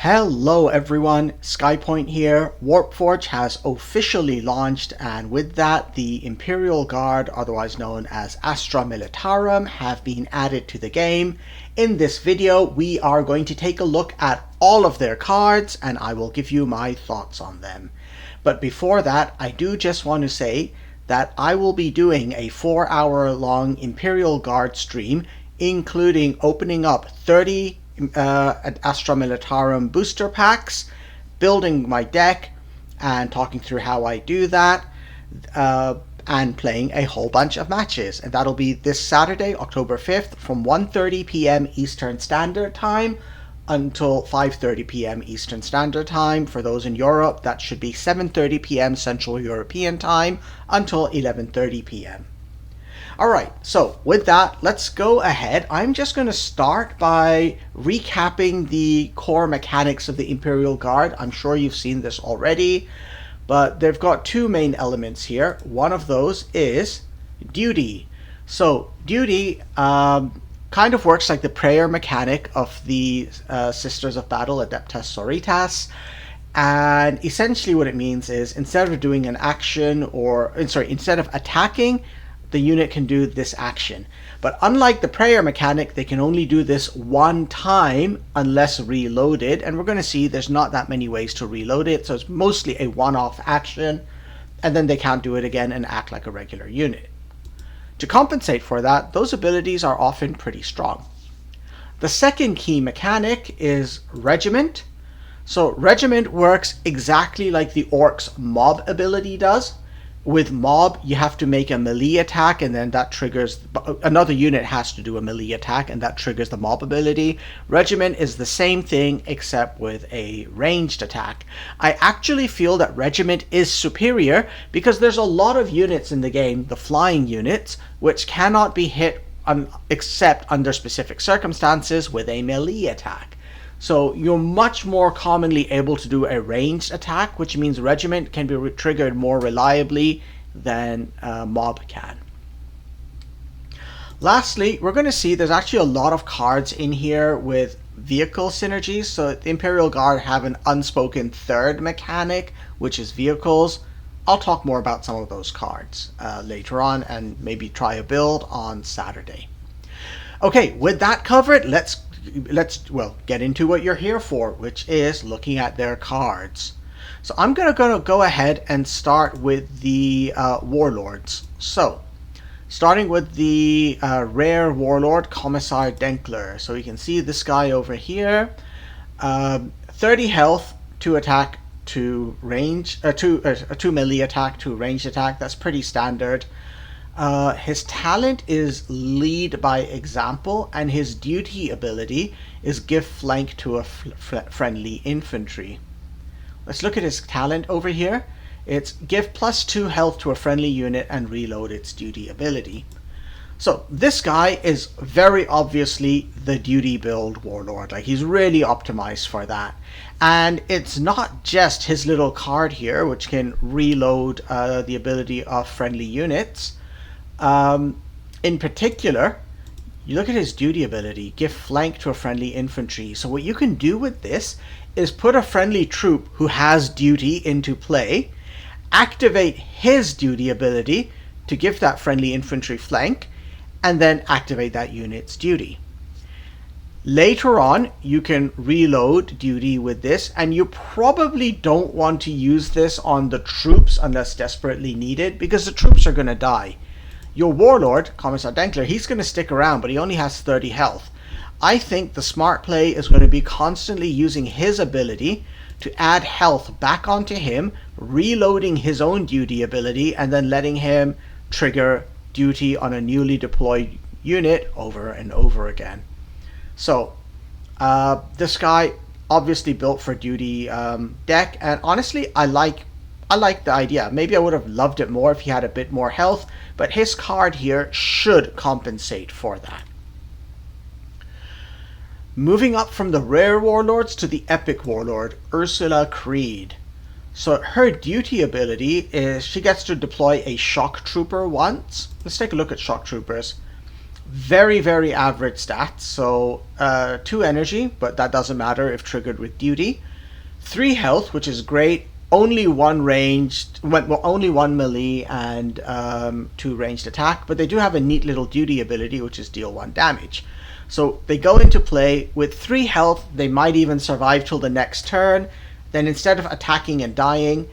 Hello everyone, SkyPoint here. Warpforge has officially launched, and with that the Imperial Guard, otherwise known as Astra Militarum, have been added to the game. In this video we are going to take a look at all of their cards and I will give you my thoughts on them. But before that, I do just want to say that I will be doing a 4-hour long Imperial Guard stream, including opening up 30 Astra Militarum booster packs, building my deck and talking through how I do that, and playing a whole bunch of matches. And that'll be this Saturday, October 5th from 1:30 p.m. Eastern Standard Time until 5:30 p.m. Eastern Standard Time. For those in Europe, that should be 7:30 p.m. Central European Time until 11:30 p.m. Alright, so with that, let's go ahead. I'm just going to start by recapping the core mechanics of the Imperial Guard. I'm sure you've seen this already, but they've got two main elements here. One of those is duty. So duty kind of works like the prayer mechanic of the Sisters of Battle, Adeptas Sororitas. And essentially what it means is instead of doing an action, instead of attacking, the unit can do this action. But unlike the prayer mechanic, they can only do this one time unless reloaded, and we're going to see there's not that many ways to reload it, so it's mostly a one-off action, and then they can't do it again and act like a regular unit. To compensate for that, those abilities are often pretty strong. The second key mechanic is Regiment. So Regiment works exactly like the Orc's Mob ability does. With Mob, you have to make a melee attack, and then that triggers, another unit has to do a melee attack, and that triggers the Mob ability. Regiment is the same thing, except with a ranged attack. I actually feel that Regiment is superior, because there's a lot of units in the game, the flying units, which cannot be hit except under specific circumstances with a melee attack. So you're much more commonly able to do a ranged attack, which means Regiment can be triggered more reliably than Mob can. Lastly, we're going to see there's actually a lot of cards in here with vehicle synergies. So the Imperial Guard have an unspoken third mechanic, which is vehicles. I'll talk more about some of those cards later on and maybe try a build on Saturday. Okay, with that covered, let's get into what you're here for, which is looking at their cards. So I'm gonna go ahead and start with the Warlords. So starting with the rare Warlord, Commissar Denkler. So you can see this guy over here, 30 health, 2 attack, 2 range, 2 melee attack, 2 ranged attack. That's pretty standard. His talent is lead by example, and his duty ability is give flank to a friendly infantry. Let's look at his talent over here. It's give +2 health to a friendly unit and reload its duty ability. So this guy is very obviously the duty build Warlord. Like, he's really optimized for that. And it's not just his little card here, which can reload the ability of friendly units. In particular, you look at his duty ability, give flank to a friendly infantry. So what you can do with this is put a friendly troop who has duty into play, activate his duty ability to give that friendly infantry flank, and then activate that unit's duty. Later on, you can reload duty with this, and you probably don't want to use this on the troops unless desperately needed, because the troops are going to die. Your Warlord, Commissar Denkler, he's going to stick around, but he only has 30 health. I think the smart play is going to be constantly using his ability to add health back onto him, reloading his own duty ability, and then letting him trigger duty on a newly deployed unit over and over again. So, this guy obviously built for duty deck, and honestly, I like the idea. Maybe I would have loved it more if he had a bit more health, but his card here should compensate for that. Moving up from the rare Warlords to the epic Warlord, Ursula Creed. So her duty ability is she gets to deploy a shock trooper once. Let's take a look at shock troopers. Very, very average stats. So 2 energy, but that doesn't matter if triggered with duty. 3 health, which is great. Only 1 ranged, well, only 1 melee and 2 ranged attack. But they do have a neat little duty ability, which is deal 1 damage. So they go into play with 3 health. They might even survive till the next turn. Then instead of attacking and dying,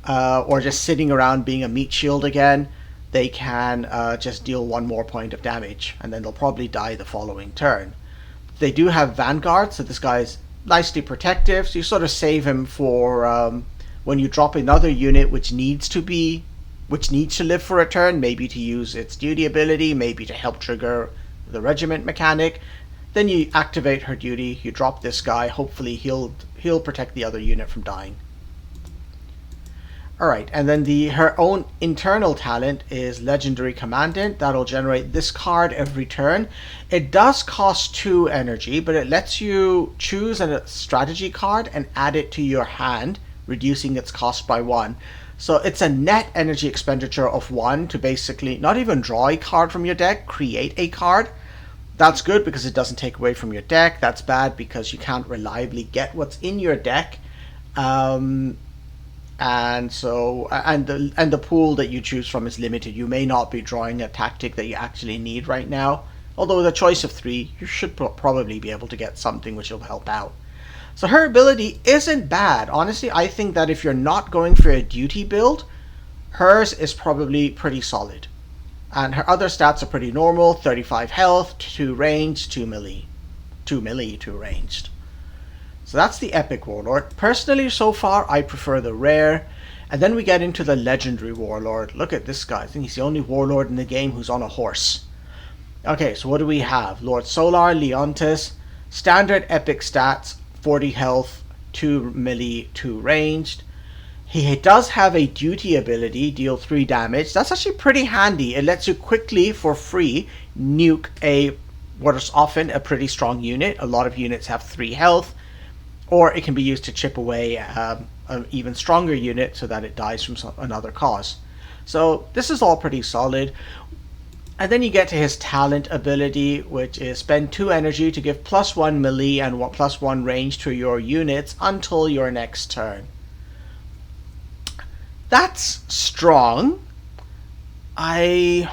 or just sitting around being a meat shield again, they can just deal 1 more point of damage, and then they'll probably die the following turn. They do have Vanguard, so this guy is nicely protective, so you sort of save him for when you drop another unit which needs to live for a turn, maybe to use its duty ability, maybe to help trigger the regiment mechanic. Then you activate her duty, you drop this guy, hopefully he'll protect the other unit from dying. Alright, and then her own internal talent is Legendary Commandant. That'll generate this card every turn. It does cost 2 energy, but it lets you choose a strategy card and add it to your hand, reducing its cost by 1. So it's a net energy expenditure of 1 to basically not even draw a card from your deck, create a card. That's good because it doesn't take away from your deck. That's bad because you can't reliably get what's in your deck. And the pool that you choose from is limited. You may not be drawing a tactic that you actually need right now. Although with a choice of 3, you should probably be able to get something which will help out. So her ability isn't bad. Honestly, I think that if you're not going for a duty build, hers is probably pretty solid. And her other stats are pretty normal. 35 health, 2 ranged, 2 melee. 2 melee, 2 ranged. So that's the Epic Warlord. Personally, so far, I prefer the Rare. And then we get into the Legendary Warlord. Look at this guy. I think he's the only Warlord in the game who's on a horse. Okay, so what do we have? Lord Solar, Leontis. Standard Epic stats. 40 health, 2 melee, 2 ranged. He does have a duty ability, deal 3 damage. That's actually pretty handy. It lets you quickly, for free, nuke what is often a pretty strong unit. A lot of units have 3 health. Or it can be used to chip away an even stronger unit so that it dies from another cause. So this is all pretty solid. And then you get to his talent ability, which is spend 2 energy to give +1 melee and +1 range to your units until your next turn. That's strong. It's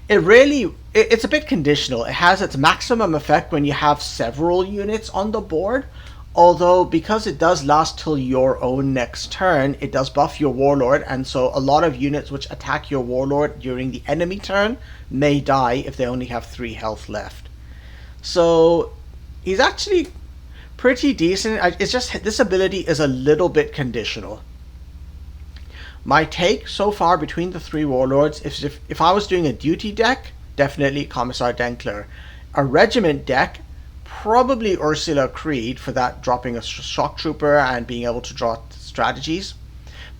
a bit conditional. It has its maximum effect when you have several units on the board. Although, because it does last till your own next turn, it does buff your Warlord, and so a lot of units which attack your Warlord during the enemy turn may die if they only have 3 health left. So, he's actually pretty decent. It's just, this ability is a little bit conditional. My take so far between the 3 Warlords is if I was doing a duty deck, definitely Commissar Denkler. A regiment deck, probably Ursula Creed for that, dropping a shock trooper and being able to draw strategies.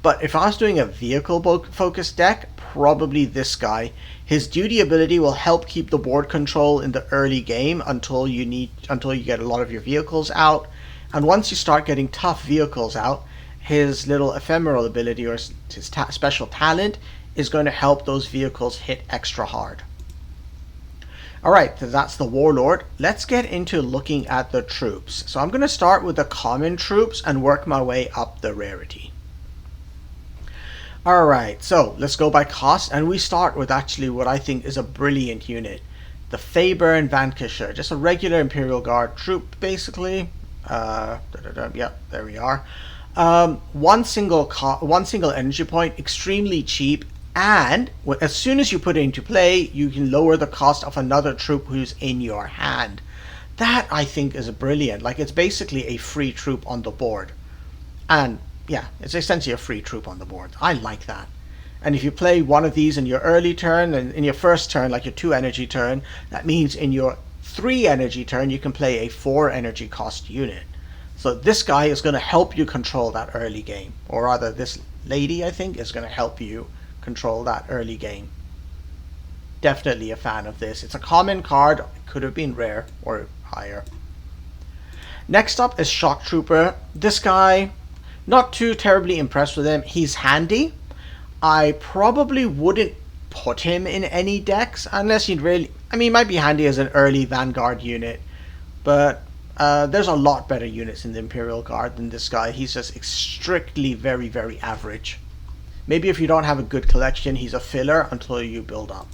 But if I was doing a vehicle focused deck, probably this guy. His duty ability will help keep the board control in the early game until you get a lot of your vehicles out. And once you start getting tough vehicles out, his little ephemeral ability or his special talent is going to help those vehicles hit extra hard. Alright, so that's the Warlord. Let's get into looking at the troops. So I'm going to start with the common troops and work my way up the rarity. Alright, so let's go by cost, and we start with actually what I think is a brilliant unit. The Faburn Vanquisher, just a regular Imperial Guard troop, basically. Yep, there we are. One single energy point, extremely cheap, and as soon as you put it into play, you can lower the cost of another troop who's in your hand. That, I think, is brilliant. Like, it's basically a free troop on the board. And, yeah, it's essentially a free troop on the board. I like that. And if you play one of these in your early turn, and in your first turn, like your 2 energy turn, that means in your 3 energy turn, you can play a 4 energy cost unit. So this guy is going to help you control that early game. Or rather, this lady, I think, is going to help you control that early game. Definitely a fan of this. It's a common card. It could have been rare or higher. Next up is Shock Trooper. This guy, not too terribly impressed with him. He's handy. I probably wouldn't put him in any decks unless you'd really... I mean, he might be handy as an early Vanguard unit, but there's a lot better units in the Imperial Guard than this guy. He's just strictly very, very average. Maybe if you don't have a good collection, he's a filler until you build up.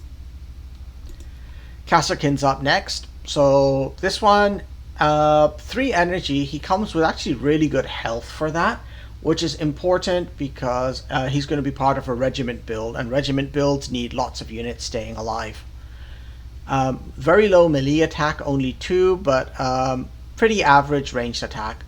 Kasserkin's up next. So this one, 3 energy. He comes with actually really good health for that, which is important because he's going to be part of a regiment build, and regiment builds need lots of units staying alive. Very low melee attack, only 2, but pretty average ranged attack.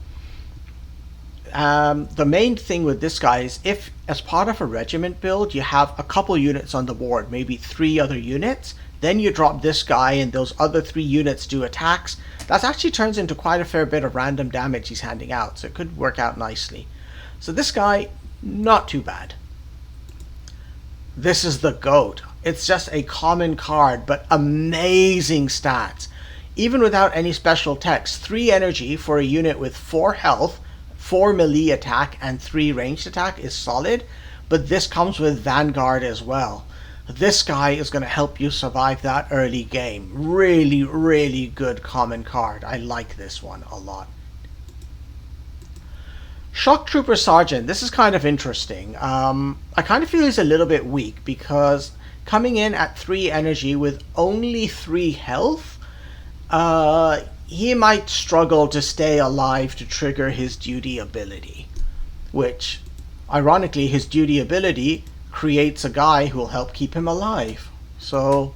The main thing with this guy is if, as part of a regiment build, you have a couple units on the board, maybe 3 other units, then you drop this guy and those other 3 units do attacks. That actually turns into quite a fair bit of random damage he's handing out, so it could work out nicely. So this guy, not too bad. This is the GOAT. It's just a common card, but amazing stats. Even without any special text, 3 energy for a unit with 4 health, 4 melee attack, and 3 ranged attack is solid, but this comes with Vanguard as well. This guy is going to help you survive that early game. Really, really good common card. I like this one a lot. Shock Trooper Sergeant. This is kind of interesting. I kind of feel he's a little bit weak because coming in at 3 energy with only 3 health, he might struggle to stay alive to trigger his duty ability, which, ironically, his duty ability creates a guy who will help keep him alive. So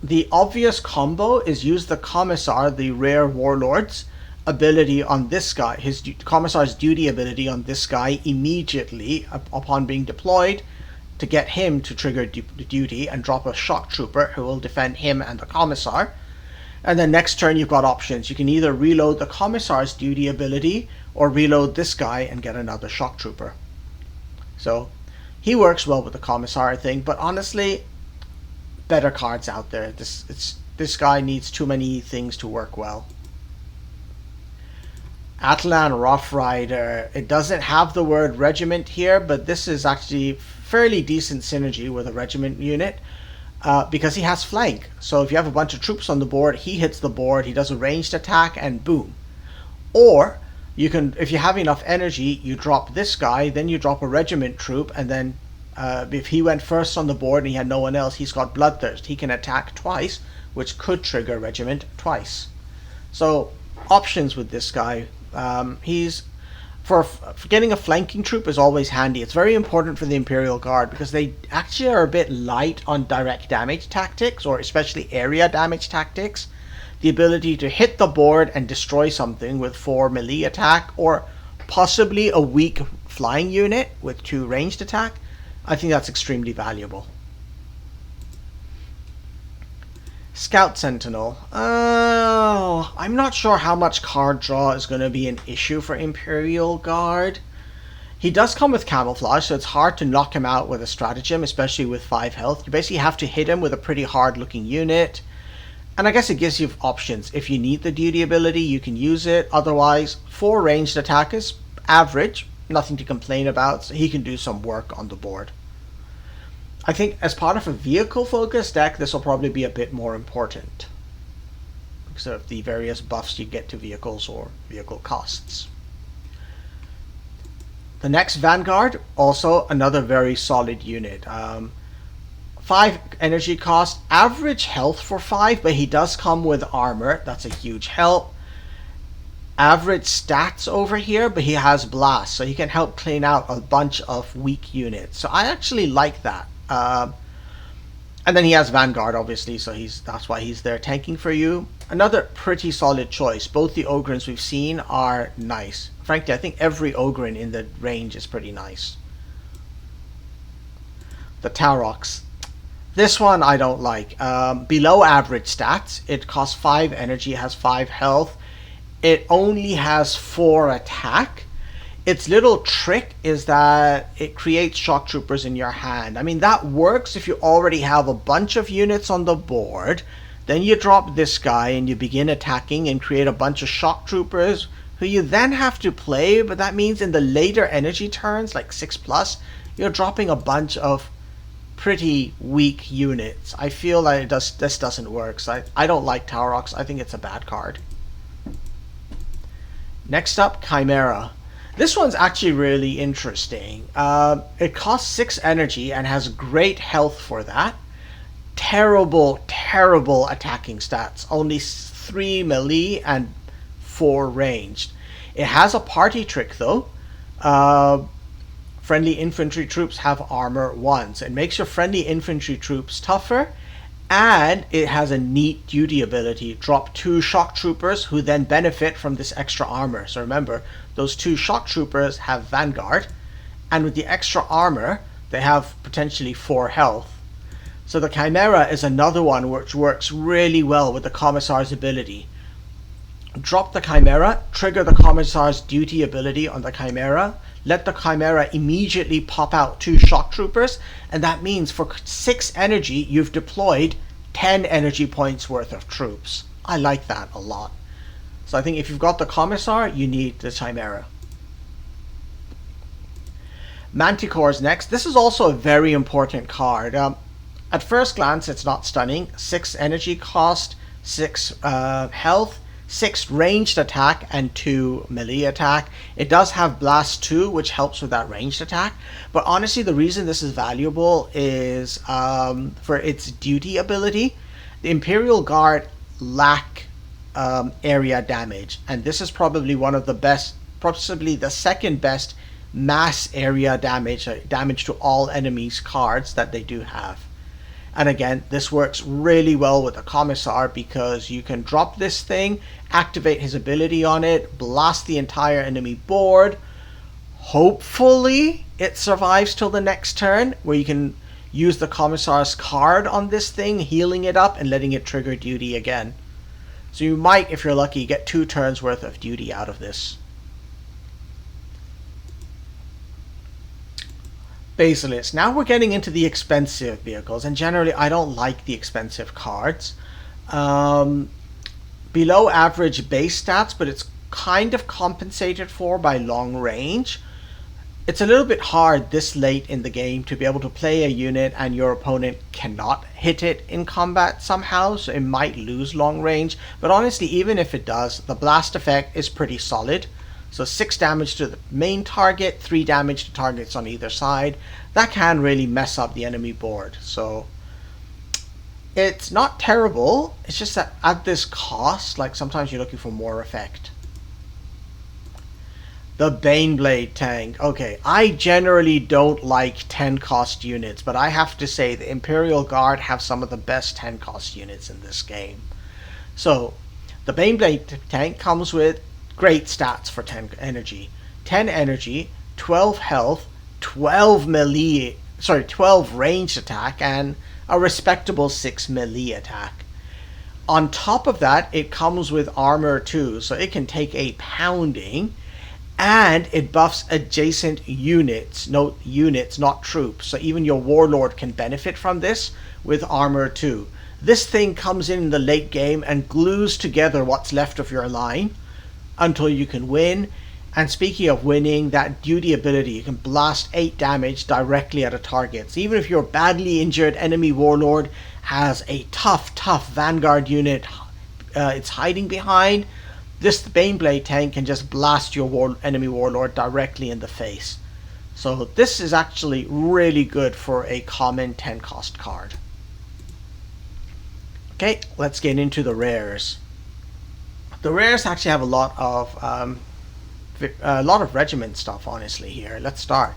the obvious combo is use the Commissar, the rare Warlord's ability on this guy, his Commissar's duty ability on this guy immediately upon being deployed to get him to trigger duty and drop a Shock Trooper who will defend him and the Commissar. And then next turn you've got options. You can either reload the Commissar's duty ability or reload this guy and get another Shock Trooper. So he works well with the Commissar, I think, but honestly, better cards out there. This guy needs too many things to work well. Atlan Rough Rider. It doesn't have the word regiment here, but this is actually fairly decent synergy with a regiment unit because he has flank. So if you have a bunch of troops on the board, he hits the board, he does a ranged attack, and boom. Or you can, if you have enough energy, you drop this guy, then you drop a regiment troop, and then if he went first on the board and he had no one else, he's got Bloodthirst. He can attack twice, which could trigger regiment twice. So options with this guy. He's for getting a flanking troop is always handy. It's very important for the Imperial Guard because they actually are a bit light on direct damage tactics, or especially area damage tactics. The ability to hit the board and destroy something with 4 melee attack, or possibly a weak flying unit with 2 ranged attack, I think that's extremely valuable. Scout Sentinel. Oh, I'm not sure how much card draw is going to be an issue for Imperial Guard. He does come with camouflage, so it's hard to knock him out with a stratagem, especially with 5 health. You basically have to hit him with a pretty hard looking unit. And I guess it gives you options. If you need the duty ability, you can use it. Otherwise, 4 ranged attack is average. Nothing to complain about. So he can do some work on the board. I think as part of a vehicle-focused deck, this will probably be a bit more important because of the various buffs you get to vehicles or vehicle costs. The next Vanguard, also another very solid unit. 5 energy cost, average health for 5, but he does come with armor. That's a huge help. Average stats over here, but he has blast, so he can help clean out a bunch of weak units. So I actually like that. And then he has Vanguard, obviously, so that's why he's there tanking for you. Another pretty solid choice. Both the Ogrins we've seen are nice. Frankly, I think every Ogrin in the range is pretty nice. The Taurox. This one I don't like. Below average stats. It costs 5 energy, has 5 health. It only has 4 attack. Its little trick is that it creates shock troopers in your hand. I mean, that works if you already have a bunch of units on the board. Then you drop this guy and you begin attacking and create a bunch of shock troopers who you then have to play. But that means in the later energy turns, like 6+, you're dropping a bunch of pretty weak units. I feel like this doesn't work. So I don't like Taurox. I think it's a bad card. Next up, Chimera. This one's actually really interesting. It costs 6 energy and has great health for that. Terrible, terrible attacking stats. Only 3 melee and 4 ranged. It has a party trick though. Friendly infantry troops have armor 1. So it makes your friendly infantry troops tougher. And it has a neat duty ability. Drop 2 shock troopers who then benefit from this extra armor. So remember, those 2 shock troopers have Vanguard. And with the extra armor, they have potentially 4 health. So the Chimera is another one which works really well with the Commissar's ability. Drop the Chimera, trigger the Commissar's duty ability on the Chimera, let the Chimera immediately pop out 2 shock troopers, and that means for 6 energy you've deployed 10 energy points worth of troops. I like that a lot. So I think if you've got the Commissar, you need the Chimera. Manticore's next. This is also a very important card. At first glance, it's not stunning. 6 energy cost, 6 health, 6 ranged attack, and 2 melee attack. It does have Blast 2, which helps with that ranged attack. But honestly, the reason this is valuable is for its duty ability. The Imperial Guard lack area damage, and this is probably one of the best, possibly the second best mass area damage, damage to all enemies cards that they do have. And again, this works really well with the Commissar because you can drop this thing, activate his ability on it, blast the entire enemy board. Hopefully it survives till the next turn, where you can use the Commissar's card on this thing, healing it up and letting it trigger duty again. So you might, if you're lucky, get 2 turns worth of duty out of this. Basilisk. Now we're getting into the expensive vehicles, and generally I don't like the expensive cards. Below average base stats, but it's kind of compensated for by long range. It's a little bit hard this late in the game to be able to play a unit and your opponent cannot hit it in combat somehow, so it might lose long range. But honestly, even if it does, the blast effect is pretty solid. So 6 damage to the main target, 3 damage to targets on either side. That can really mess up the enemy board. So it's not terrible. It's just that at this cost, like sometimes you're looking for more effect. The Baneblade tank. Okay, I generally don't like 10 cost units, but I have to say the Imperial Guard have some of the best 10 cost units in this game. So the Baneblade tank comes with great stats for 10 energy. 10 energy, 12 health, 12 ranged attack, and a respectable 6 melee attack. On top of that, it comes with armor too, so it can take a pounding, and it buffs adjacent units. Note units, not troops. So even your Warlord can benefit from this with armor too. This thing comes in the late game and glues together what's left of your line until you can win. And speaking of winning, that duty ability, you can blast 8 damage directly at a target. So even if your badly injured enemy Warlord has a tough Vanguard unit it's hiding behind, this Baneblade tank can just blast your enemy Warlord directly in the face. So this is actually really good for a common 10 cost card. Okay, let's get into the rares. The rares actually have a lot of regiment stuff, honestly, here. Let's start.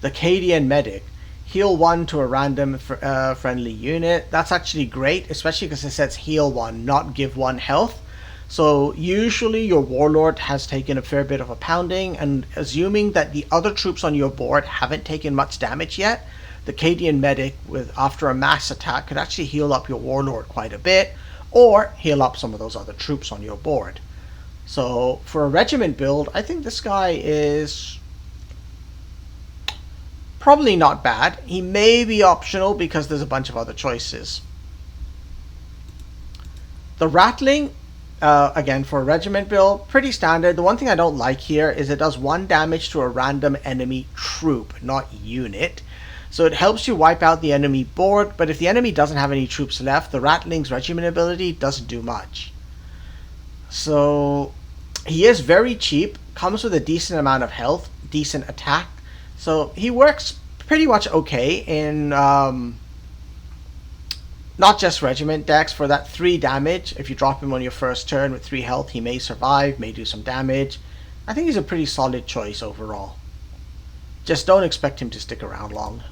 The Cadian Medic. Heal 1 to a random friendly unit. That's actually great, especially because it says heal 1, not give 1 health. So usually your Warlord has taken a fair bit of a pounding, and assuming that the other troops on your board haven't taken much damage yet, the Cadian Medic, after a mass attack, could actually heal up your Warlord quite a bit, or heal up some of those other troops on your board. So for a regiment build, I think this guy is probably not bad. He may be optional because there's a bunch of other choices. The Rattling, again for a regiment build, pretty standard. The one thing I don't like here is it does 1 damage to a random enemy troop, not unit. So it helps you wipe out the enemy board, but if the enemy doesn't have any troops left, the Ratling's regiment ability doesn't do much. So he is very cheap, comes with a decent amount of health, decent attack. So he works pretty much okay in not just regiment decks. For that 3 damage, if you drop him on your first turn with 3 health, he may survive, may do some damage. I think he's a pretty solid choice overall. Just don't expect him to stick around long.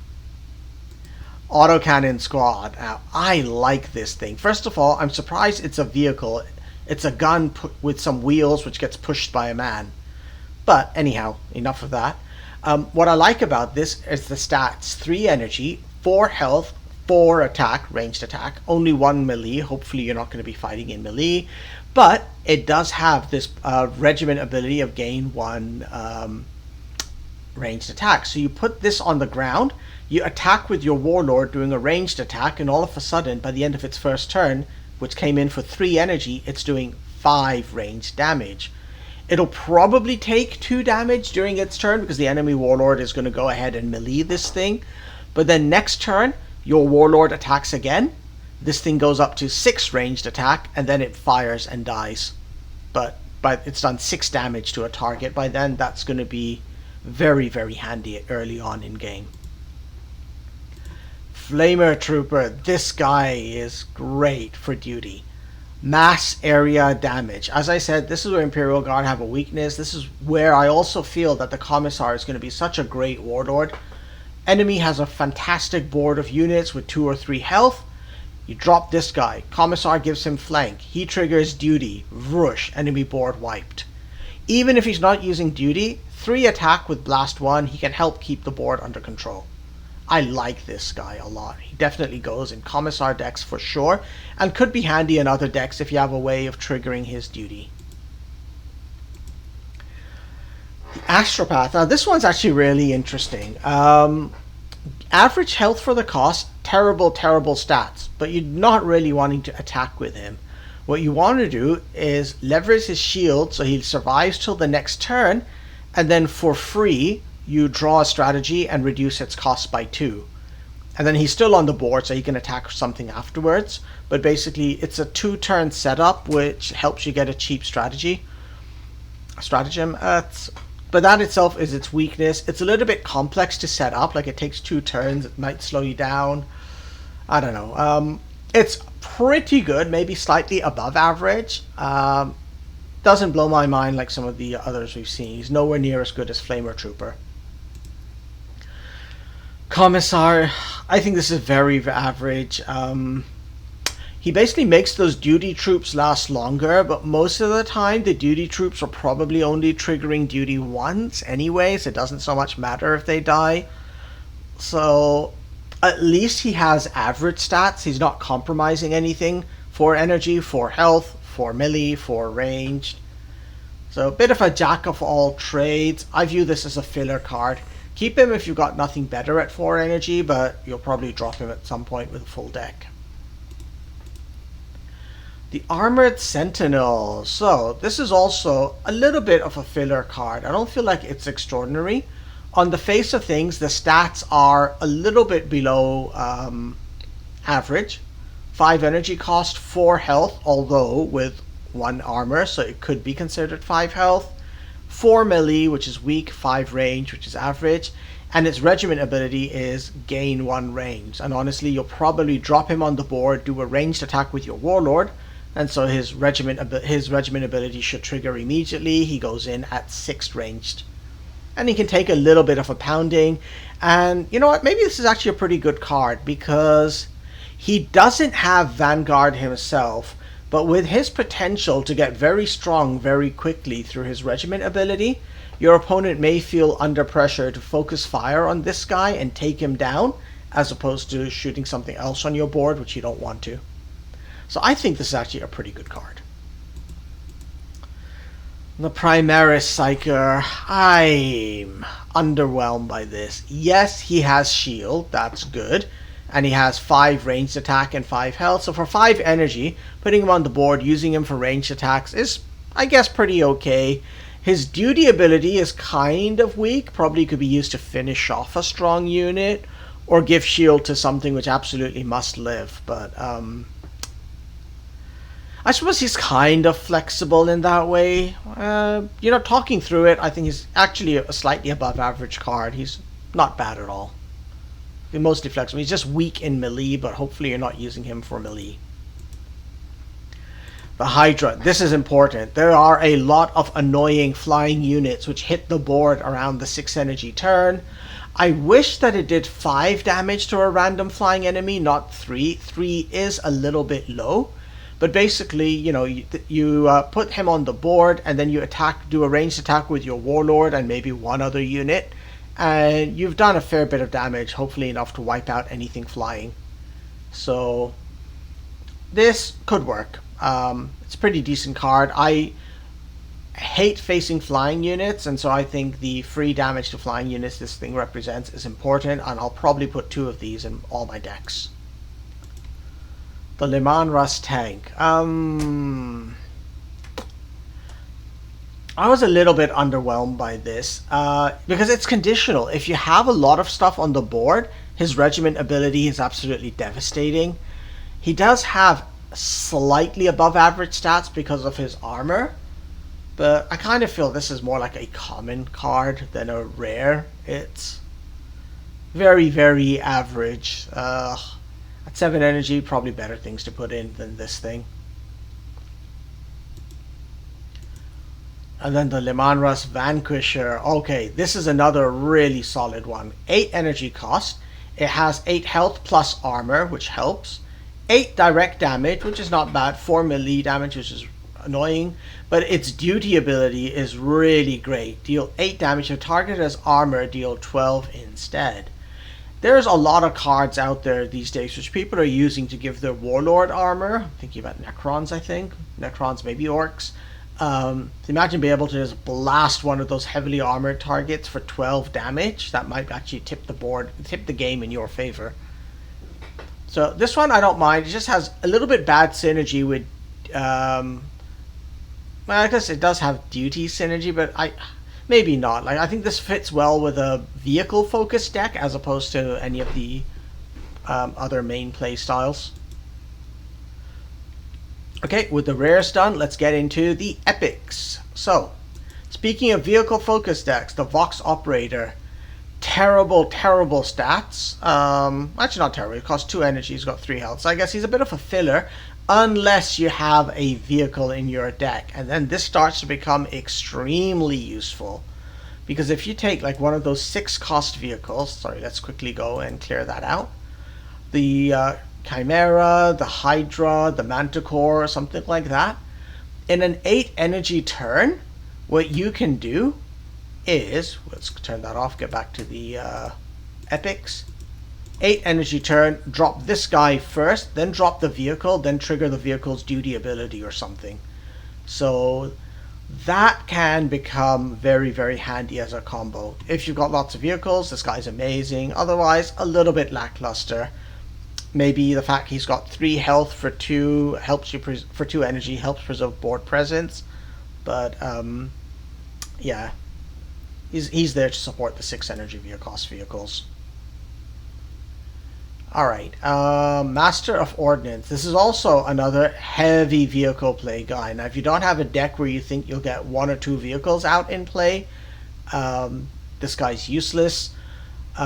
Autocannon squad. Now, I like this thing. First of all, I'm surprised it's a vehicle. It's a gun with some wheels which gets pushed by a man. But anyhow, enough of that. What I like about this is the stats. 3 energy, 4 health, 4 attack, ranged attack, only 1 melee. Hopefully you're not going to be fighting in melee. But it does have this regiment ability of gain 1 ranged attack. So you put this on the ground, you attack with your Warlord doing a ranged attack, and all of a sudden, by the end of its first turn, which came in for 3 energy, it's doing 5 ranged damage. It'll probably take 2 damage during its turn because the enemy Warlord is going to go ahead and melee this thing. But then next turn, your Warlord attacks again. This thing goes up to 6 ranged attack, and then it fires and dies. But it's done 6 damage to a target by then. That's going to be very, very handy early on in game. Flamer Trooper. This guy is great for duty. Mass area damage. As I said, this is where Imperial Guard have a weakness. This is where I also feel that the Commissar is going to be such a great Warlord. Enemy has a fantastic board of units with 2 or 3 health. You drop this guy. Commissar gives him flank. He triggers duty. Whoosh. Enemy board wiped. Even if he's not using duty, 3 attack with blast 1, he can help keep the board under control. I like this guy a lot. He definitely goes in Commissar decks for sure, and could be handy in other decks if you have a way of triggering his duty. The Astropath. Now this one's actually really interesting. Average health for the cost, terrible stats, but you're not really wanting to attack with him. What you want to do is leverage his shield so he survives till the next turn, and then for free you draw a strategy and reduce its cost by 2. And then he's still on the board so he can attack something afterwards. But basically it's a 2-turn setup which helps you get a cheap stratagem. But that itself is its weakness. It's a little bit complex to set up. Like it takes 2 turns. It might slow you down. I don't know. It's pretty good. Maybe slightly above average. Doesn't blow my mind like some of the others we've seen. He's nowhere near as good as Flamer Trooper. Commissar, I think this is very average. He basically makes those duty troops last longer, but most of the time the duty troops are probably only triggering duty once anyways. It doesn't so much matter if they die. So at least he has average stats. He's not compromising anything for energy, for health, for melee, for ranged. So a bit of a jack of all trades. I view this as a filler card. Keep him if you've got nothing better at 4 energy, but you'll probably drop him at some point with a full deck. The Armored Sentinel. So this is also a little bit of a filler card. I don't feel like it's extraordinary. On the face of things, the stats are a little bit below average. 5 energy cost, 4 health, although with 1 armor, so it could be considered 5 health. 4 melee, which is weak, 5 range, which is average, and its regiment ability is gain 1 range. And honestly, you'll probably drop him on the board, do a ranged attack with your Warlord, and so his regiment ability should trigger immediately. He goes in at 6 ranged. And he can take a little bit of a pounding. And you know what, maybe this is actually a pretty good card, because he doesn't have Vanguard himself, but with his potential to get very strong very quickly through his regiment ability, your opponent may feel under pressure to focus fire on this guy and take him down, as opposed to shooting something else on your board, which you don't want to. So I think this is actually a pretty good card. The Primaris Psyker, I'm underwhelmed by this. Yes, he has shield, that's good. And he has 5 ranged attack and 5 health. So for 5 energy, putting him on the board, using him for ranged attacks is, I guess, pretty okay. His duty ability is kind of weak. Probably could be used to finish off a strong unit. or give shield to something which absolutely must live. But I suppose he's kind of flexible in that way. You know, talking through it, I think he's actually a slightly above average card. He's not bad at all. He's mostly flexible. He's just weak in melee, but hopefully you're not using him for melee. The Hydra. This is important. There are a lot of annoying flying units which hit the board around the 6 energy turn. I wish that it did 5 damage to a random flying enemy, not 3. 3 is a little bit low. But basically, you know, you put him on the board, and then you do a ranged attack with your Warlord and maybe one other unit. And you've done a fair bit of damage, hopefully enough to wipe out anything flying. So this could work. It's a pretty decent card. I hate facing flying units, and so I think the free damage to flying units this thing represents is important, and I'll probably put 2 of these in all my decks. The Liman Rust tank. I was a little bit underwhelmed by this because it's conditional. If you have a lot of stuff on the board, his regiment ability is absolutely devastating. He does have slightly above average stats because of his armor, but I kind of feel this is more like a common card than a rare. It's very, very average. At 7 energy, probably better things to put in than this thing. And then the Liman Rust Vanquisher. Okay, this is another really solid one. 8 energy cost. It has 8 health plus armor, which helps. 8 direct damage, which is not bad. 4 melee damage, which is annoying. But its duty ability is really great. Deal 8 damage. If target has armor, deal 12 instead. There's a lot of cards out there these days which people are using to give their Warlord armor. I'm thinking about Necrons, I think. Necrons, maybe Orcs. Imagine being able to just blast one of those heavily armored targets for 12 damage. That might actually tip the game in your favor. So this one I don't mind. It just has a little bit bad synergy with... well, I guess it does have duty synergy, but maybe not. Like, I think this fits well with a vehicle-focused deck as opposed to any of the other main play styles. Okay, with the rares done, let's get into the epics. So, speaking of vehicle-focused decks, the Vox Operator. Terrible, terrible stats. Actually, not terrible. It costs 2 energy. He's got 3 health. So I guess he's a bit of a filler unless you have a vehicle in your deck. And then this starts to become extremely useful. Because if you take like one of those 6-cost vehicles, sorry, let's quickly go and clear that out. The Chimera, the Hydra, the Manticore, something like that. In an 8 energy turn, what you can do is, let's turn that off, get back to the epics. 8 energy turn, drop this guy first, then drop the vehicle, then trigger the vehicle's duty ability or something. So that can become very, very handy as a combo. If you've got lots of vehicles, this guy's amazing. Otherwise, a little bit lackluster. Maybe the fact he's got 3 health for 2 helps you for 2 energy, helps preserve board presence. But yeah, he's there to support the 6 energy cost vehicles. Alright, Master of Ordnance. This is also another heavy vehicle play guy. Now, if you don't have a deck where you think you'll get 1 or 2 vehicles out in play, this guy's useless.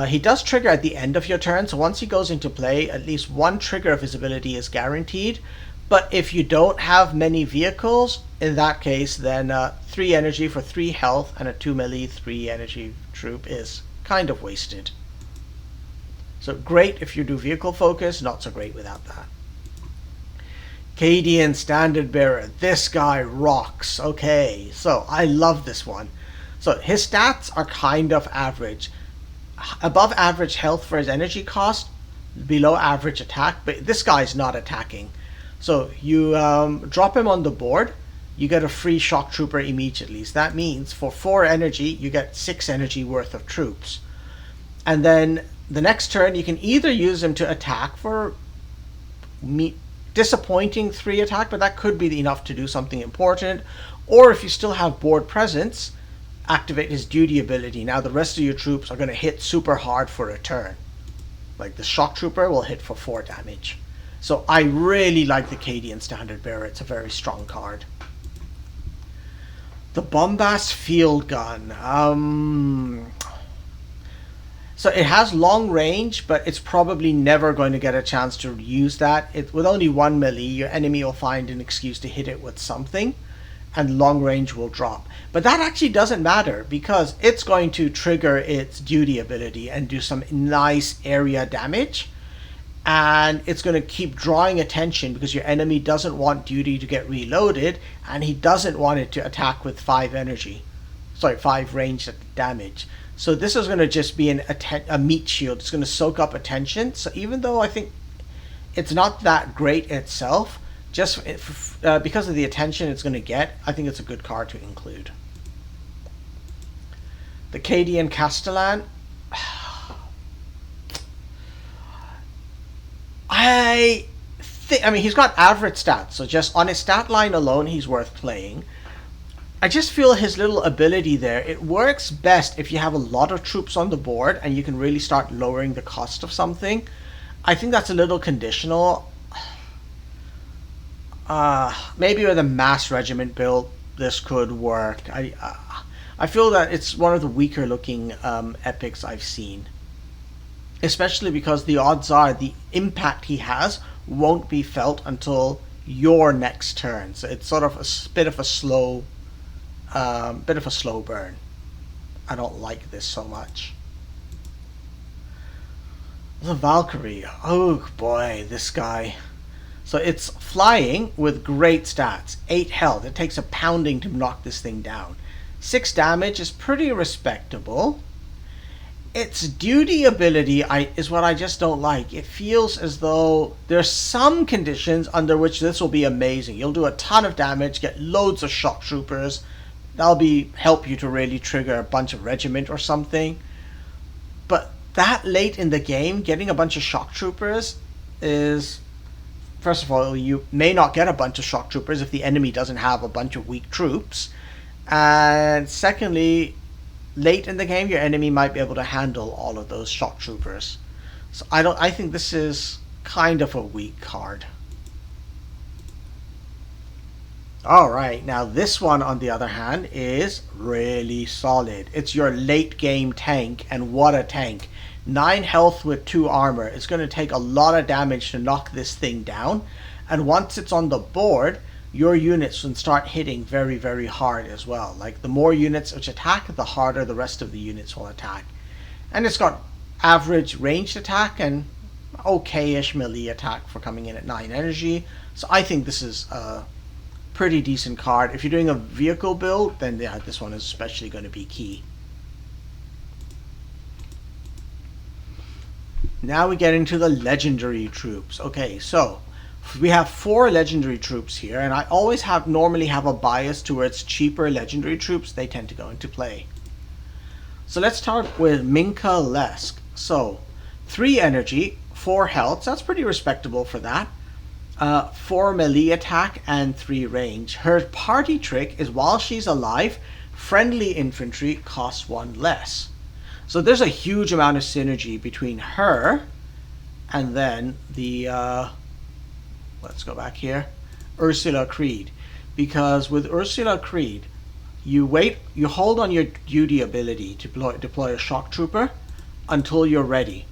He does trigger at the end of your turn, so once he goes into play, at least 1 trigger of his ability is guaranteed. But if you don't have many vehicles, in that case, then 3 energy for 3 health and a 2 melee 3 energy troop is kind of wasted. So great if you do vehicle focus, not so great without that. Cadian Standard Bearer. This guy rocks. Okay, so I love this one. So his stats are kind of average. Above average health for his energy cost, below average attack, but this guy's not attacking. So you drop him on the board, you get a free shock trooper immediately. So that means for 4 energy, you get 6 energy worth of troops. And then the next turn, you can either use him to attack for disappointing 3 attack, but that could be enough to do something important. Or if you still have board presence, activate his duty ability. Now the rest of your troops are going to hit super hard for a turn. Like the shock trooper will hit for 4 damage. So I really like the Cadian Standard Bearer. It's a very strong card. The Bombast Field Gun. So it has long range, but it's probably never going to get a chance to use that. With only 1 melee, your enemy will find an excuse to hit it with something, and long range will drop. But that actually doesn't matter, because it's going to trigger its duty ability and do some nice area damage. And it's going to keep drawing attention because your enemy doesn't want duty to get reloaded, and he doesn't want it to attack with 5 ranged damage. So this is going to just be a meat shield. It's going to soak up attention. So even though I think it's not that great itself, just because of the attention it's going to get, I think it's a good card to include. The Cadian Castellan. I mean, he's got average stats, so just on his stat line alone, he's worth playing. I just feel his little ability there, it works best if you have a lot of troops on the board and you can really start lowering the cost of something. I think that's a little conditional. Maybe with a mass regiment build, this could work. I feel that it's one of the weaker looking epics I've seen. Especially because the odds are the impact he has won't be felt until your next turn. So it's sort of a bit of a slow burn. I don't like this so much. The Valkyrie. Oh boy, this guy. So it's flying with great stats. 8 health. It takes a pounding to knock this thing down. 6 damage is pretty respectable. Its duty ability is what I just don't like. It feels as though there's some conditions under which this will be amazing. You'll do a ton of damage, get loads of shock troopers. That'll help you to really trigger a bunch of regiment or something. But that late in the game, getting a bunch of shock troopers is... First of all, you may not get a bunch of shock troopers if the enemy doesn't have a bunch of weak troops. And secondly, late in the game, your enemy might be able to handle all of those shock troopers. So I think this is kind of a weak card. Alright, now this one on the other hand is really solid. It's your late game tank, and what a tank. 9 health with 2 armor. It's going to take a lot of damage to knock this thing down, and once it's on the board, your units can start hitting very, very hard as well. Like, the more units which attack, the harder the rest of the units will attack. And it's got average ranged attack and okay-ish melee attack for coming in at 9 energy. So I think this is a pretty decent card. If you're doing a vehicle build, then yeah, this one is especially going to be key. Now we get into the legendary troops. Okay, so we have 4 legendary troops here, and I always normally have a bias towards cheaper legendary troops. They tend to go into play. So let's start with Minka Lesk. So 3 energy, 4 health. So that's pretty respectable for that. 4 melee attack and 3 range. Her party trick is while she's alive, friendly infantry costs 1 less. So there's a huge amount of synergy between her and then the let's go back here, Ursula Creed. Because with Ursula Creed, you hold on your duty ability to deploy a shock trooper until you're ready.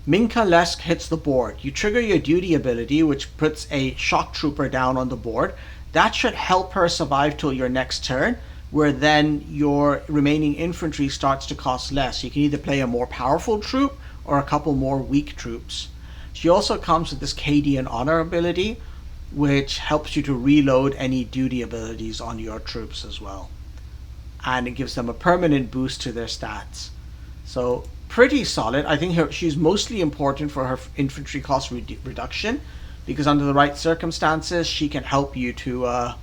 Minka Lesk hits the board. You trigger your duty ability, which puts a shock trooper down on the board. That should help her survive till your next turn, where then your remaining infantry starts to cost less. You can either play a more powerful troop or a couple more weak troops. She also comes with this Cadian Honor ability, which helps you to reload any duty abilities on your troops as well. And it gives them a permanent boost to their stats. So pretty solid. I think she's mostly important for her infantry cost reduction, because under the right circumstances, she can help you to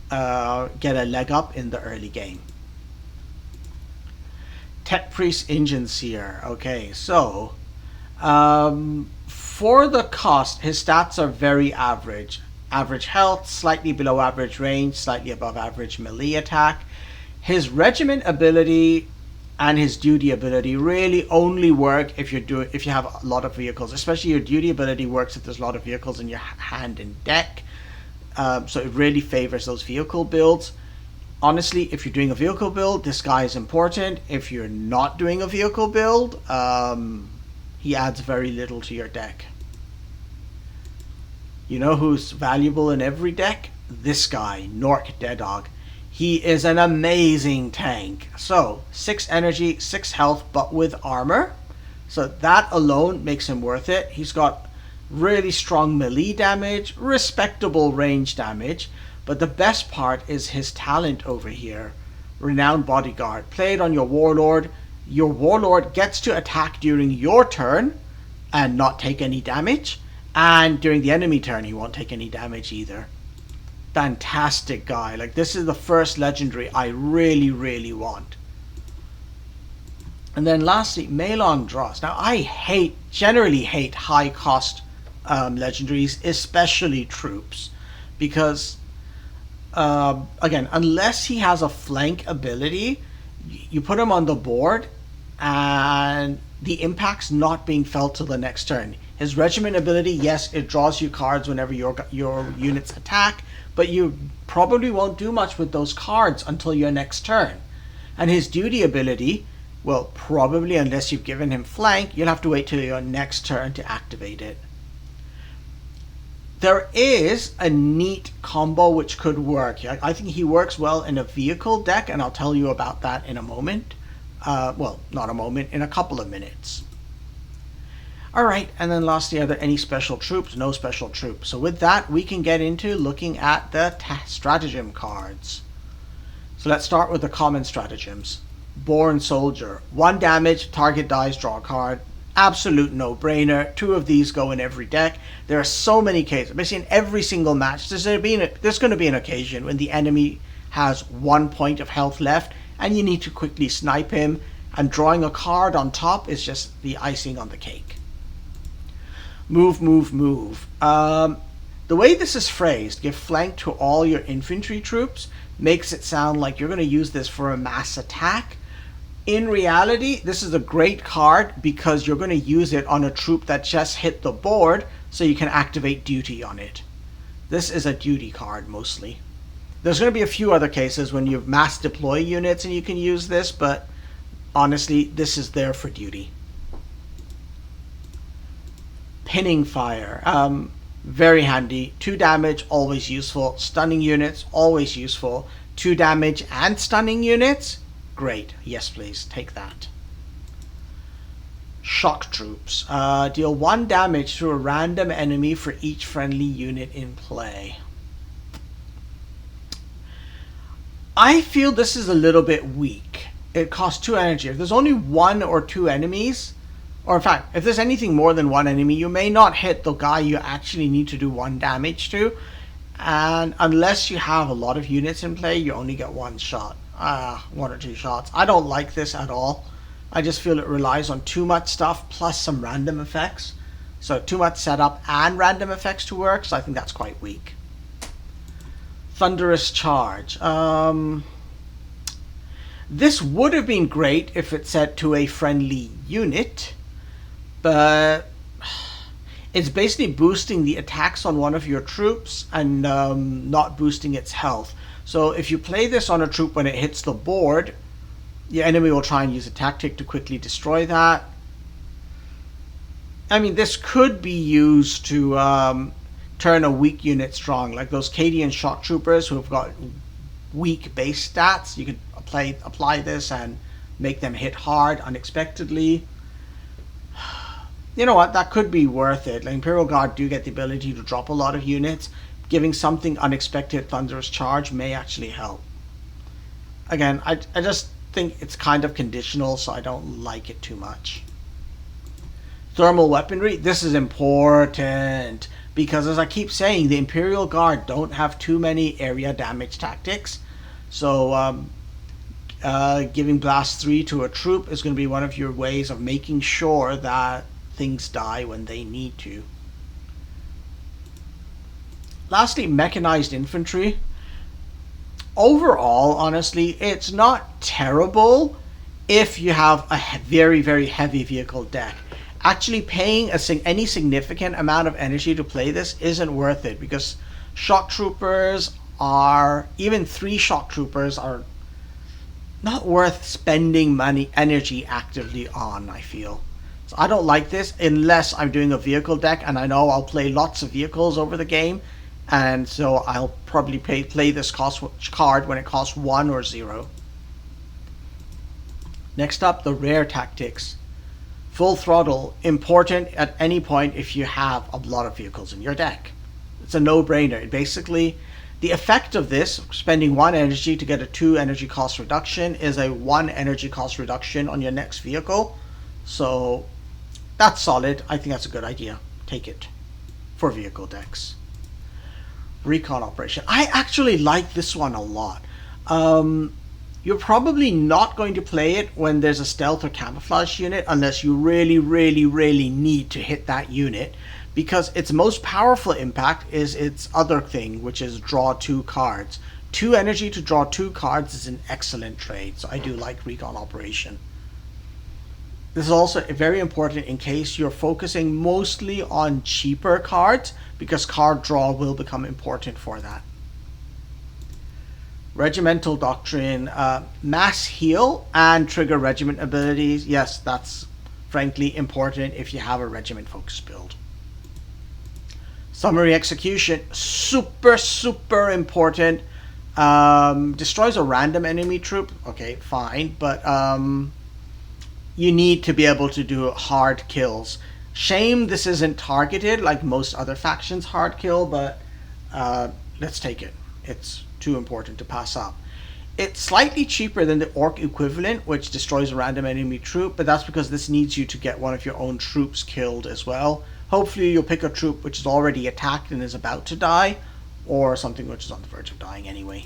get a leg up in the early game. Tech Priest Engine Seer. Okay, so for the cost, his stats are very average. Average health, slightly below average range, slightly above average melee attack. His regiment ability and his duty ability really only work if you have a lot of vehicles. Especially your duty ability works if there's a lot of vehicles in your hand and deck. So it really favors those vehicle builds. Honestly, if you're doing a vehicle build, this guy is important. If you're not doing a vehicle build, he adds very little to your deck. You know who's valuable in every deck? This guy, Nork Deadog. He is an amazing tank. So, 6 energy, 6 health, but with armor. So that alone makes him worth it. He's got really strong melee damage, respectable range damage, but the best part is his talent over here. Renowned Bodyguard. Play it on your Warlord. Your Warlord gets to attack during your turn and not take any damage. And during the enemy turn, he won't take any damage either. Fantastic guy. Like, this is the first legendary I really want. And then lastly, Melon Dross. Now, I generally hate high cost legendaries, especially troops, because again, unless he has a flank ability, you put him on the board and the impact's not being felt till the next turn. His regiment ability, yes, it draws you cards whenever your units attack, but you probably won't do much with those cards until your next turn. And his duty ability, well, probably, unless you've given him flank, you'll have to wait till your next turn to activate it. There is a neat combo which could work. I think he works well in a vehicle deck, and I'll tell you about that in a moment. Well, not a moment, in a couple of minutes. Alright, and then lastly, are there any special troops? No special troops. So with that, we can get into looking at the stratagem cards. So let's start with the common stratagems. Born Soldier. 1 damage, target dies, draw a card. Absolute no-brainer. 2 of these go in every deck. There are so many cases. Basically in every single match, there's going to be an occasion when the enemy has 1 point of health left and you need to quickly snipe him, and drawing a card on top is just the icing on the cake. Move. The way this is phrased, give flank to all your infantry troops, makes it sound like you're going to use this for a mass attack. In reality, this is a great card because you're going to use it on a troop that just hit the board, so you can activate duty on it. This is a duty card mostly. There's going to be a few other cases when you mass deploy units and you can use this, but honestly, this is there for duty. Pinning Fire. Very handy. 2 damage, always useful. Stunning units, always useful. 2 damage and stunning units, great. Yes, please, take that. Shock Troops. Deal 1 damage to a random enemy for each friendly unit in play. I feel this is a little bit weak. It costs 2 energy. If there's only 1 or 2 enemies, or in fact, if there's anything more than 1 enemy, you may not hit the guy you actually need to do 1 damage to. And unless you have a lot of units in play, you only get 1 shot. 1 or 2 shots. I don't like this at all. I just feel it relies on too much stuff plus some random effects. So too much setup and random effects to work, so I think that's quite weak. Thunderous Charge. This would have been great if it said to a friendly unit, but it's basically boosting the attacks on one of your troops and not boosting its health. So if you play this on a troop when it hits the board, your enemy will try and use a tactic to quickly destroy that. I mean, this could be used to turn a weak unit strong, like those Cadian shock troopers who have got weak base stats. You could apply this and make them hit hard unexpectedly. You know what, that could be worth it. Like, Imperial Guard do get the ability to drop a lot of units. Giving something unexpected Thunderous Charge may actually help. Again, I just think it's kind of conditional, so I don't like it too much. Thermal Weaponry, this is important because, as I keep saying, the Imperial Guard don't have too many area damage tactics. So giving Blast 3 to a troop is going to be one of your ways of making sure that things die when they need to. Lastly, Mechanized Infantry. Overall, honestly, it's not terrible. if you have a very, very heavy vehicle deck. Actually paying any significant amount of energy to play this isn't worth it, because shock troopers are, even 3 shock troopers are not worth spending energy actively on, I feel. So I don't like this unless I'm doing a vehicle deck and I know I'll play lots of vehicles over the game, and so I'll probably play this card when it costs 1 or 0. Next up, the rare tactics. Full throttle, important at any point if you have a lot of vehicles in your deck. It's a no-brainer. Basically, the effect of this, spending 1 energy to get a 2 energy cost reduction, is a 1 energy cost reduction on your next vehicle. So that's solid. I think that's a good idea. Take it for vehicle decks. Recon operation. I actually like this one a lot. You're probably not going to play it when there's a stealth or camouflage unit unless you really, really, really need to hit that unit, because its most powerful impact is its other thing, which is draw 2 cards. 2 energy to draw 2 cards is an excellent trade, so I do like Recon Operation. This is also very important in case you're focusing mostly on cheaper cards, because card draw will become important for that. Regimental Doctrine, mass heal and trigger regiment abilities. Yes, that's frankly important if you have a regiment focus build. Summary Execution, super, super important. Destroys a random enemy troop. Okay, fine, but you need to be able to do hard kills. Shame this isn't targeted like most other factions hard kill, but let's take it. It's too important to pass up. It's slightly cheaper than the Orc equivalent, which destroys a random enemy troop, but that's because this needs you to get one of your own troops killed as well. Hopefully you'll pick a troop which is already attacked and is about to die, or something which is on the verge of dying anyway.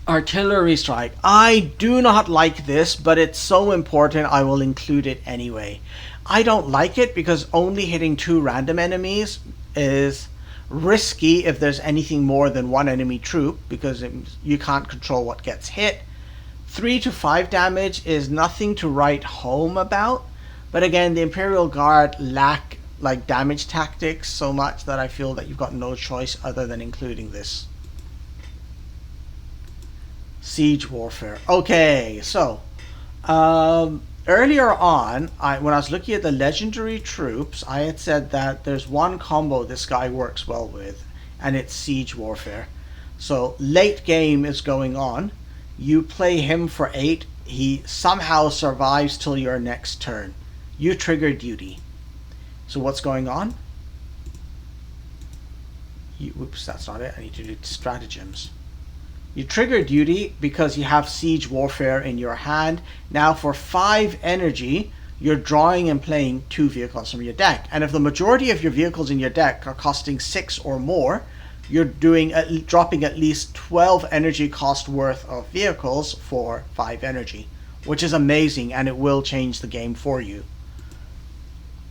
Artillery Strike. I do not like this, but it's so important I will include it anyway. I don't like it because only hitting 2 random enemies is risky if there's anything more than 1 enemy troop, because you can't control what gets hit. 3 to 5 damage is nothing to write home about, but again, the Imperial Guard lack damage tactics so much that I feel that you've got no choice other than including this. Siege Warfare. Okay, so earlier on, when I was looking at the legendary troops, I had said that there's one combo this guy works well with, and it's Siege Warfare. So late game is going on, you play him for 8, he somehow survives till your next turn. You trigger duty. So what's going on? Oops, that's not it. I need to do stratagems. You trigger duty because you have Siege Warfare in your hand. Now for 5 energy, you're drawing and playing 2 vehicles from your deck. And if the majority of your vehicles in your deck are costing 6 or more, you're dropping at least 12 energy cost worth of vehicles for 5 energy, which is amazing, and it will change the game for you.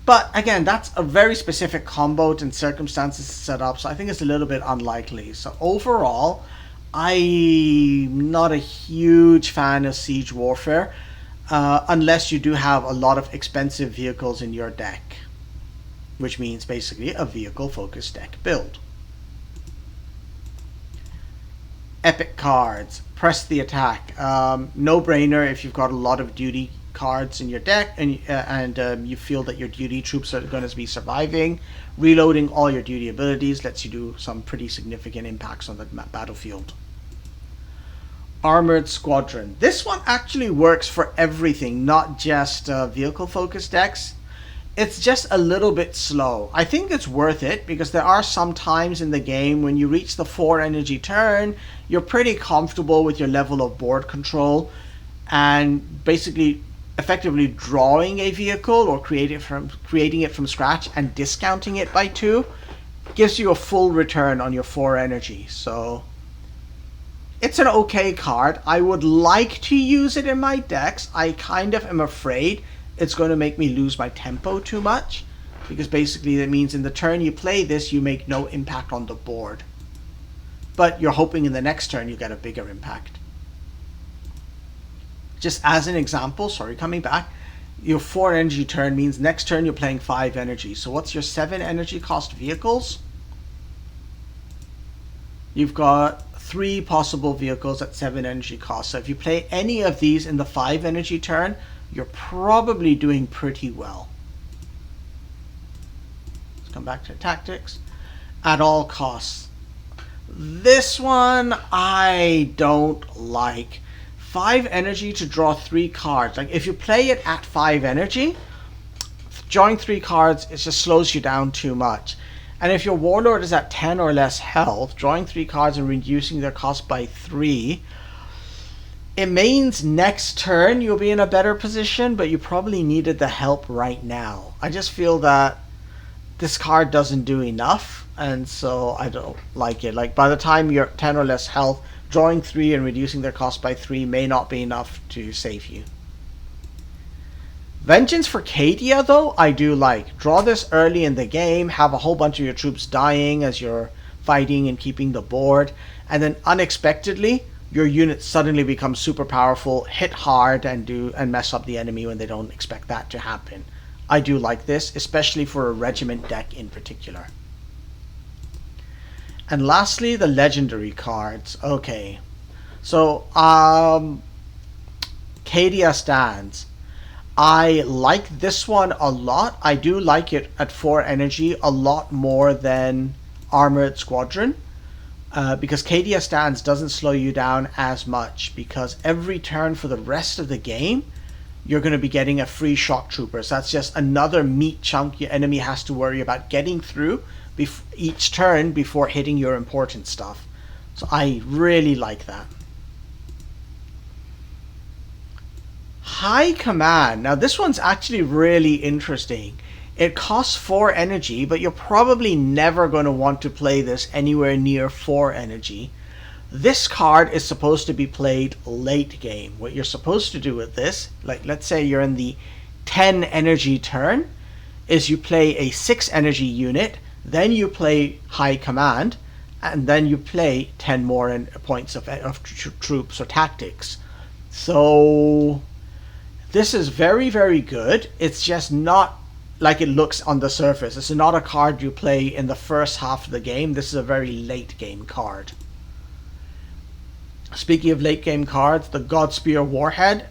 But again, that's a very specific combo and circumstances set up, so I think it's a little bit unlikely. So overall, I'm not a huge fan of Siege Warfare, unless you do have a lot of expensive vehicles in your deck, which means basically a vehicle-focused deck build. Epic cards. Press the attack. No-brainer if you've got a lot of duty cards in your deck and you feel that your duty troops are going to be surviving. Reloading all your duty abilities lets you do some pretty significant impacts on the battlefield. Armored Squadron. This one actually works for everything, not just vehicle-focused decks. It's just a little bit slow. I think it's worth it because there are some times in the game when you reach the 4 energy turn, you're pretty comfortable with your level of board control, and basically effectively drawing a vehicle or creating it from scratch and discounting it by 2 gives you a full return on your 4 energy. So it's an okay card. I would like to use it in my decks. I kind of am afraid it's going to make me lose my tempo too much, because basically that means in the turn you play this, you make no impact on the board. But you're hoping in the next turn you get a bigger impact. Just as an example, sorry, coming back, your 4 energy turn means next turn you're playing 5 energy. So what's your 7 energy cost vehicles? You've got 3 possible vehicles at 7 energy cost. So if you play any of these in the 5 energy turn, you're probably doing pretty well. Let's come back to tactics. At all costs. This one I don't like. 5 energy to draw 3 cards. Like if you play it at 5 energy, drawing 3 cards, it just slows you down too much. And if your Warlord is at 10 or less health, drawing 3 cards and reducing their cost by 3, it means next turn you'll be in a better position, but you probably needed the help right now. I just feel that this card doesn't do enough, and so I don't like it. Like by the time you're 10 or less health, drawing 3 and reducing their cost by 3 may not be enough to save you. Vengeance for Cadia, though, I do like. Draw this early in the game, have a whole bunch of your troops dying as you're fighting and keeping the board, and then unexpectedly, your units suddenly become super powerful, hit hard, and mess up the enemy when they don't expect that to happen. I do like this, especially for a regiment deck in particular. And lastly, the legendary cards. Okay, so Cadia stands. I like this one a lot. I do like it at 4 energy a lot more than Armored Squadron, because Cadia stands doesn't slow you down as much, because every turn for the rest of the game you're going to be getting a free shock trooper. So that's just another meat chunk your enemy has to worry about getting through each turn before hitting your important stuff. So I really like that. High Command. Now this one's actually really interesting. It costs 4 energy, but you're probably never going to want to play this anywhere near 4 energy. This card is supposed to be played late game. What you're supposed to do with this, like let's say you're in the 10 energy turn, is you play a 6 energy unit, then you play High Command, and then you play 10 more points of troops or tactics. So this is very, very good. It's just not like it looks on the surface. It's not a card you play in the first half of the game. This is a very late game card. Speaking of late game cards, the Godspear Warhead.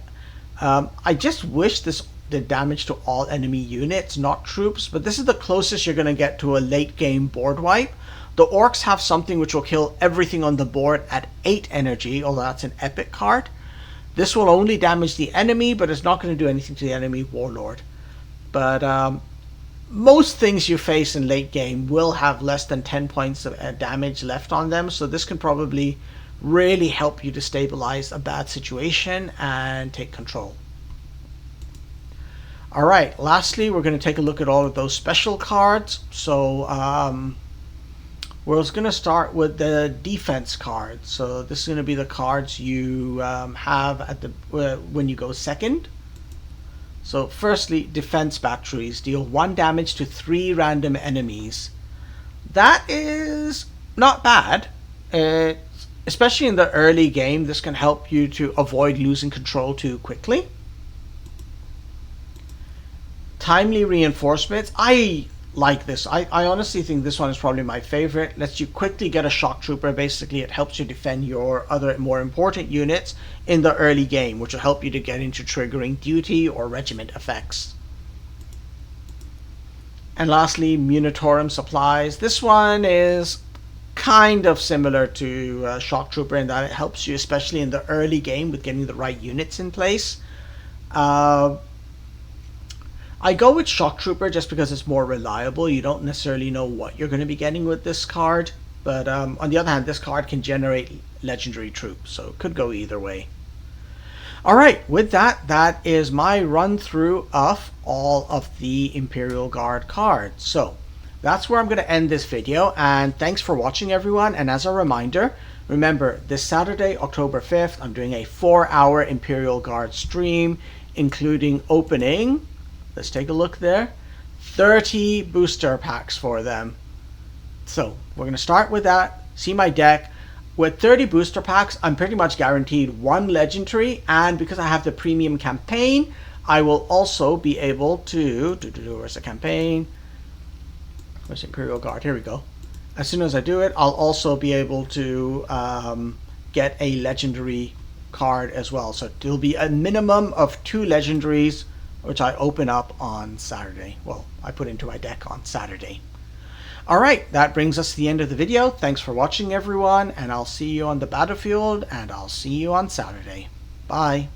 I just wish this did damage to all enemy units, not troops, but this is the closest you're going to get to a late game board wipe. The Orcs have something which will kill everything on the board at 8 energy, although that's an epic card. This will only damage the enemy, but it's not going to do anything to the enemy Warlord. But most things you face in late game will have less than 10 points of damage left on them, so this can probably really help you to stabilize a bad situation and take control. Alright, lastly we're going to take a look at all of those special cards. So we're going to start with the defense cards. So this is going to be the cards you have at the when you go second. So firstly, defense batteries deal 1 damage to 3 random enemies. That is not bad. Especially in the early game, this can help you to avoid losing control too quickly. Timely reinforcements. I like this. I honestly think this one is probably my favorite. Lets you quickly get a shock trooper. Basically, it helps you defend your other more important units in the early game, which will help you to get into triggering duty or regiment effects. And lastly, Munitorum supplies. This one is kind of similar to Shock Trooper in that it helps you, especially in the early game, with getting the right units in place. I go with Shock Trooper just because it's more reliable. You don't necessarily know what you're going to be getting with this card, but on the other hand, this card can generate legendary troops, so it could go either way. Alright, with that, that is my run through of all of the Imperial Guard cards. So that's where I'm going to end this video, and thanks for watching everyone. And as a reminder, remember this Saturday, October 5th, I'm doing a 4-hour Imperial Guard stream, including opening, let's take a look there, 30 booster packs for them. So we're going to start with that, see my deck. With 30 booster packs, I'm pretty much guaranteed one legendary, and because I have the premium campaign, I will also be able to... Where's the campaign? Where's Imperial Guard? Here we go. As soon as I do it, I'll also be able to get a legendary card as well. So there'll be a minimum of 2 legendaries, which I open up on Saturday. Well, I put into my deck on Saturday. All right, that brings us to the end of the video. Thanks for watching, everyone, and I'll see you on the battlefield, and I'll see you on Saturday. Bye.